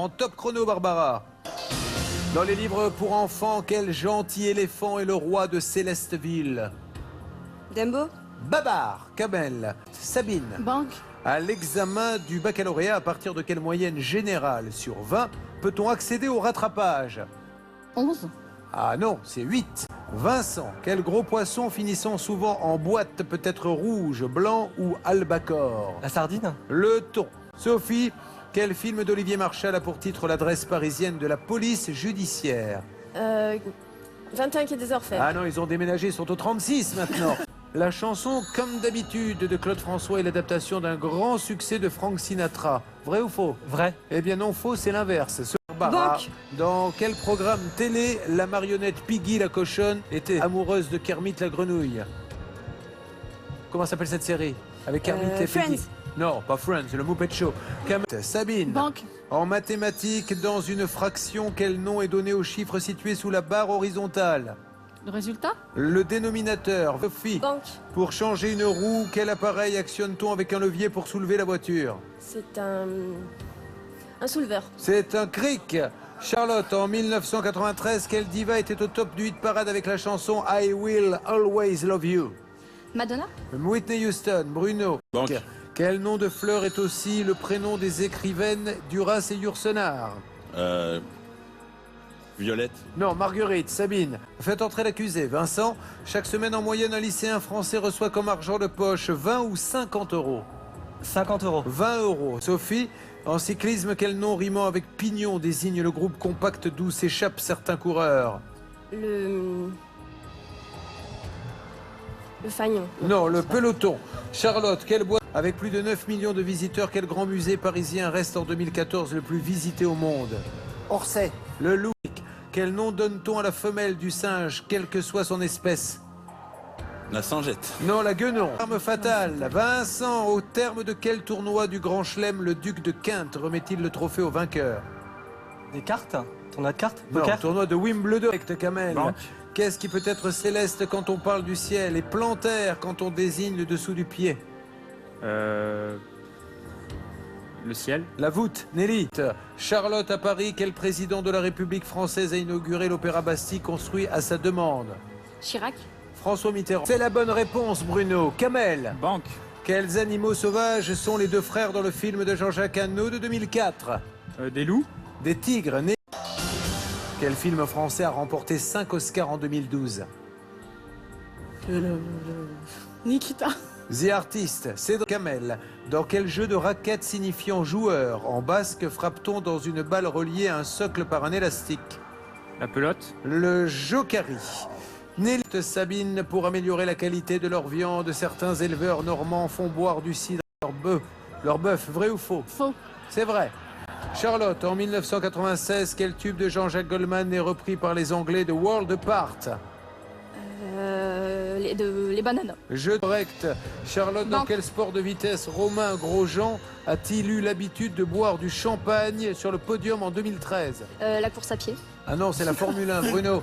En top chrono, Barbara. Dans les livres pour enfants, quel gentil éléphant est le roi de Célesteville? Dumbo. Babar, Kamel, Sabine. Banque. À l'examen du baccalauréat, à partir de quelle moyenne générale sur 20 peut-on accéder au rattrapage? 11. Ah non, c'est 8. Vincent, quel gros poisson finissant souvent en boîte peut être rouge, blanc ou albacore? La sardine. Le thon. Sophie, quel film d'Olivier Marchal a pour titre l'adresse parisienne de la police judiciaire? 21 quai des Orfèvres. Ah non, ils ont déménagé, ils sont au 36 maintenant. La chanson Comme d'habitude de Claude François est l'adaptation d'un grand succès de Frank Sinatra. Vrai ou faux? Vrai. Eh bien non, faux, c'est l'inverse. Barbara, Banque. dans quel programme télé la marionnette Piggy la cochonne était amoureuse de Kermit la grenouille? Comment s'appelle cette série? Avec Kermit et Piggy. Friends. Non, pas Friends, le Muppet Show. Sabine. Banque. En mathématiques, dans une fraction, quel nom est donné au chiffre situé sous la barre horizontale? Le résultat? Le dénominateur. Sophie. Banque. Pour changer une roue, quel appareil actionne-t-on avec un levier pour soulever la voiture? C'est un souleveur. C'est un cric. Charlotte, en 1993, quelle diva était au top du hit parade avec la chanson I Will Always Love You? Madonna? Whitney Houston. Bruno. Banque. Quel nom de fleur est aussi le prénom des écrivaines Duras et Yourcenar? Violette. Non, Marguerite. Sabine. Faites entrer l'accusé. Vincent, chaque semaine en moyenne, un lycéen français reçoit comme argent de poche 20 ou 50 euros. 50 euros. 20 euros. Sophie, en cyclisme, quel nom rimant avec pignon désigne le groupe compact d'où s'échappent certains coureurs? Le fagnon. Non, le peloton. Charlotte, quelle boîte avec plus de 9 millions de visiteurs, quel grand musée parisien reste en 2014 le plus visité au monde? Orsay. Le Louvre. Quel nom donne-t-on à la femelle du singe, quelle que soit son espèce? La Singette. Non, la guenon. Arme fatale. Vincent, au terme de quel tournoi du Grand Chelem le duc de Quinte remet-il le trophée au vainqueur? Des cartes. Tournoi de cartes. Non, Poker. tournoi de Wimbledon avec Kamel. Banque. Qu'est-ce qui peut être céleste quand on parle du ciel et plantaire quand on désigne le dessous du pied? Le ciel. La voûte. Nelly. Charlotte, à Paris, quel président de la République française a inauguré l'Opéra Bastille construit à sa demande? Chirac? François Mitterrand. C'est la bonne réponse, Bruno. Kamel. Banque. Quels animaux sauvages sont les deux frères dans le film de Jean-Jacques Hano de 2004? Des loups. Des tigres. Quel film français a remporté 5 Oscars en 2012? Nikita? The Artist, Cédric Kamel. Dans quel jeu de raquette signifiant joueur en basque frappe-t-on dans une balle reliée à un socle par un élastique? La pelote. Le jokari. Nelly, Sabine, pour améliorer la qualité de leur viande, certains éleveurs normands font boire du cidre à leur bœuf. Vrai ou faux? Faux. C'est vrai. Charlotte, en 1996, quel tube de Jean-Jacques Goldman est repris par les Anglais de World Apart? Les bananes. Jeu correct. Charlotte, dans Banque. quel sport de vitesse Romain Grosjean a-t-il eu l'habitude de boire du champagne sur le podium en 2013? La course à pied. Ah non, c'est la Formule 1, Bruno.